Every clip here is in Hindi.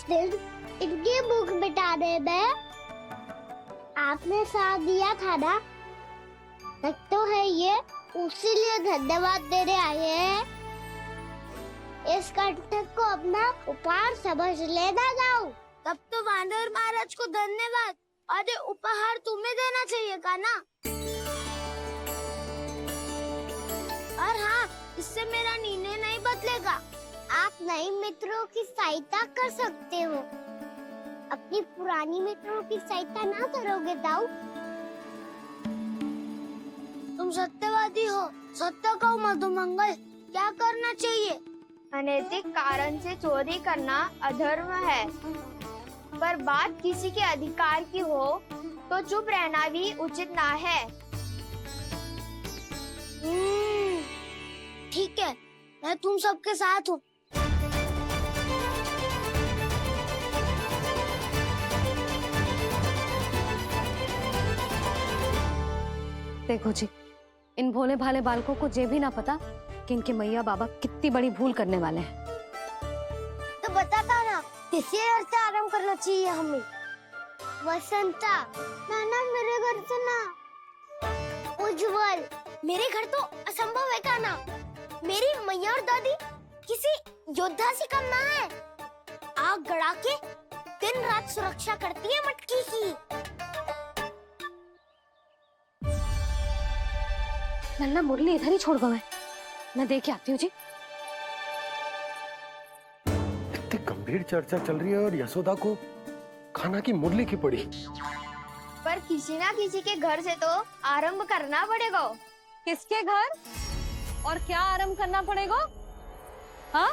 दिन इनकी भूख मिटाने में आपने साथ दिया था ना, तो है ये उसी लिए धन्यवाद देने आए हैं। इस कंटक को अपना उपहार समझ लेना जाओ। तब तो वानर महाराज को धन्यवाद और उपहार तुम्हें देना चाहिए का ना। और हाँ, इससे मेरा निर्णय नहीं बदलेगा। आप नए मित्रों की सहायता कर सकते हो, अपनी पुरानी मित्रों की सहायता ना करोगे ताऊ। तुम सत्यवादी हो, सत्य कहो मधुमंगल, क्या करना चाहिए? अनैतिक कारण से चोरी करना अधर्म है, पर बात किसी के अधिकार की हो तो चुप रहना भी उचित ना है। ठीक है, मैं तुम सबके साथ हूँ। देखो जी, इन भोले भाले बालकों को ये भी ना पता कि इनके मैया बाबा कितनी बड़ी भूल करने वाले हैं। तो बताता ना, किसी घर से आराम करना चाहिए हमें। वसंता, ना मेरे घर से ना। उज्जवल, मेरे घर तो असंभव है का ना। मेरी मैया और दादी किसी योद्धा से कम ना है। आग गड़ा के दिन रात सुरक्षा करती है मटकी की। नन्ना मुरली इधर ही छोड़ गए, मैं देख के आती हूँ जी। इतनी गंभीर चर्चा चल रही है और यशोदा को खाना की मुरली की पड़ी। पर किसी ना किसी के घर से तो आरंभ करना पड़ेगा। किसके घर और क्या आरंभ करना पड़ेगा? हाँ,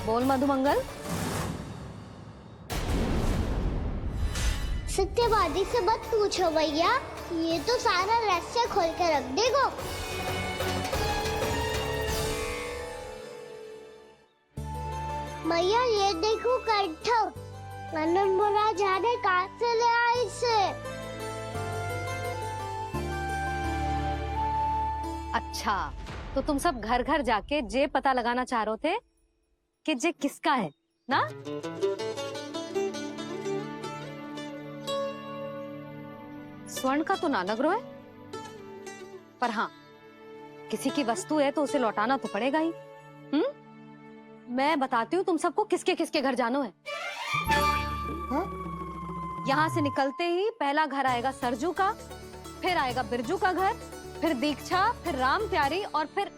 बोल मधुमंगल। सत्यवादी से मत पूछो भैया, ये तो सारा रहस्य खोल के रख देगा। भैया ये देखो कंठ, नंदन बोला जाने कहाँ से ले आए इसे। अच्छा, तो तुम सब घर घर जाके जे पता लगाना चाह रहे थे कि जे किसका है ना? स्वर्ण का तो ना लग रहा है, पर हाँ, किसी की वस्तु है तो उसे लौटाना तो पड़ेगा ही। मैं बताती हूँ तुम सबको किसके किसके घर जाना है। यहाँ से निकलते ही पहला घर आएगा सरजू का, फिर आएगा बिरजू का घर, फिर दीक्षा, फिर राम प्यारी और फिर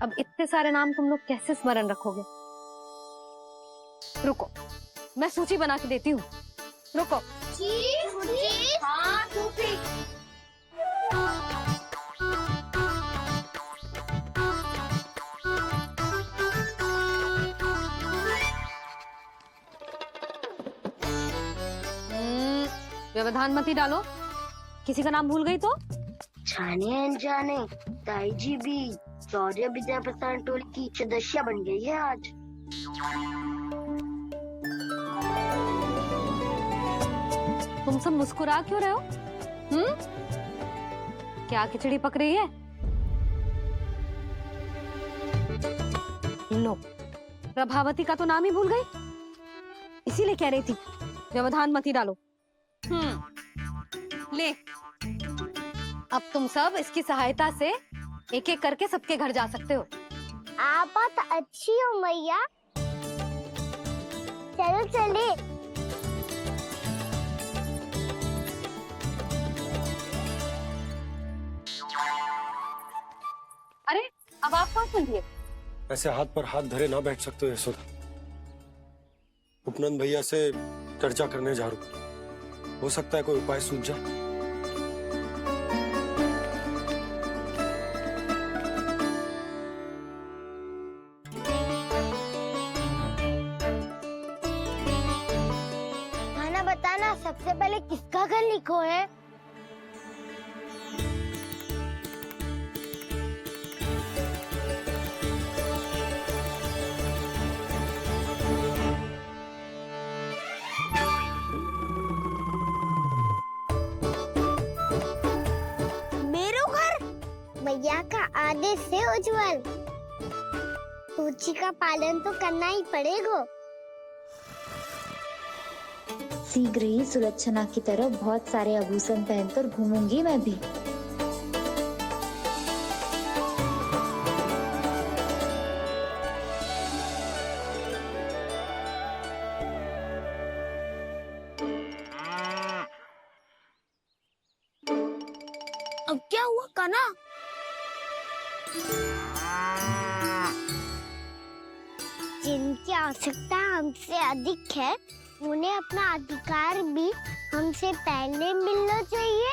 अब इतने सारे नाम तुम लोग कैसे स्मरण रखोगे? रुको, मैं सूची बना के देती हूँ। रुको। हाँ, व्यवधान मत ही डालो, किसी का नाम भूल गई तो? जाने अनजाने ताई जी भी शौर्य विद्या प्रसारण टोली की सदस्य बन गई है आज। तुम सब मुस्कुरा क्यों रहे हो? क्या खिचड़ी पक रही है? लो, प्रभावती का तो नाम ही भूल गई, इसीलिए कह रही थी व्यवधान मत ही डालो। ले, अब तुम सब इसकी सहायता से एक एक करके सबके घर जा सकते हो। आप बात अच्छी हो मैया, चलो चले। अरे, अब आप कहाँ सुन लिए? ऐसे हाथ पर हाथ धरे ना बैठ सकते हो यशोदा। उपनंद भैया से चर्चा करने जा रहा हूँ, हो सकता है कोई उपाय सूझ जाए। खाना बताना, सबसे पहले किसका घर लिखो है? आदेश से उज्जवल, सूची का पालन तो करना ही पड़ेगा। शीघ्र ही सुलक्षणा की तरह बहुत सारे आभूषण पहनकर घूमूंगी मैं भी। अब क्या हुआ कान्हा? जिनकी आवश्यकता हमसे अधिक है, उन्हें अपना अधिकार भी हमसे पहले मिलना चाहिए।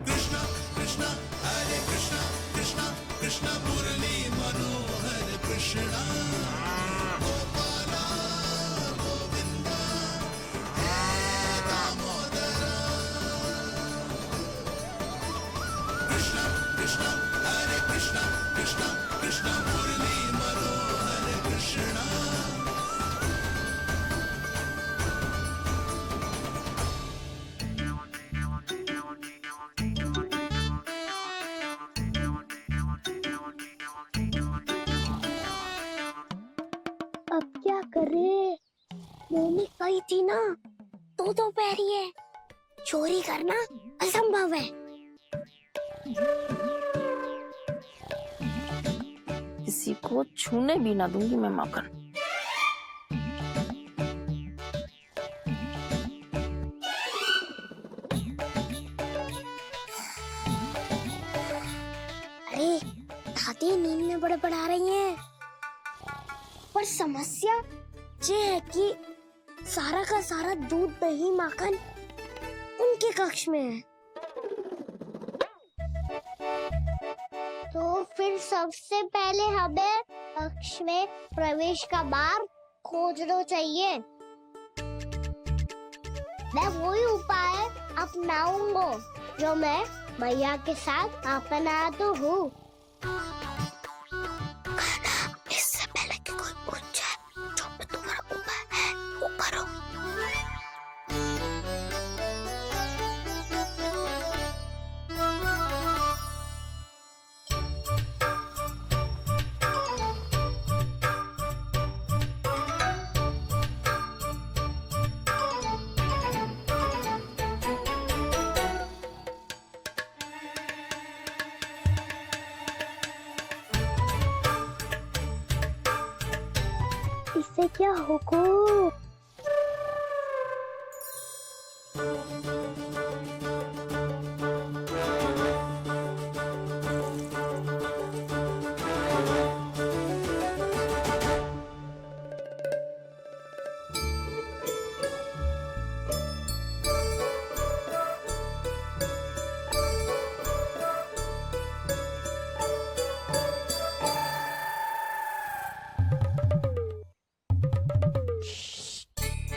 कृष्णा कृष्णा हरे कृष्णा कृष्णा कृष्णा मुरली मनोहर कृष्णा गोपाला गोविंदा दामोदरा। कृष्णा कृष्णा हरे कृष्णा कृष्णा कृष्णा मुरली मनोहर कृष्णा। अब क्या करे? मैंने कही थी ना, दो पैरी है, चोरी करना असंभव है। किसी को छूने भी ना दूंगी मैं माखन। अरे दादी नींद में बड़बड़ा रही हैं। पर समस्या ये है कि सारा का सारा दूध दही माखन उनके कक्ष में है। तो फिर सबसे पहले हमें कक्ष में प्रवेश का मार्ग खोजना चाहिए। मैं वही उपाय अपनाऊंगा जो मैं मैया के साथ अपना तो हूँ। इससे पहले कि कोई पूछ जाए, जो भी तुम्हारा उपाय है वो करो। इससे क्या होगा?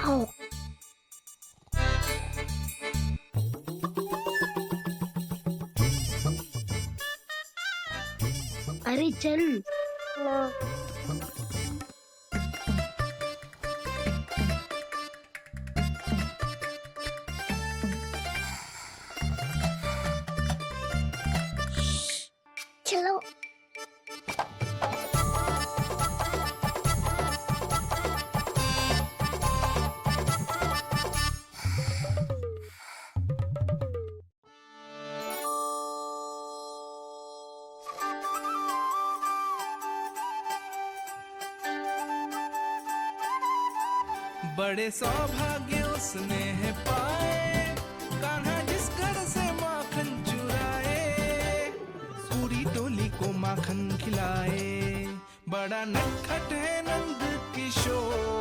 आओ। अरे चल। चलो। बड़े सौभाग्य उसने है पाए, कान्हा जिस घर से माखन चुराए, पूरी टोली को माखन खिलाए। बड़ा नटखट है नंद किशोर,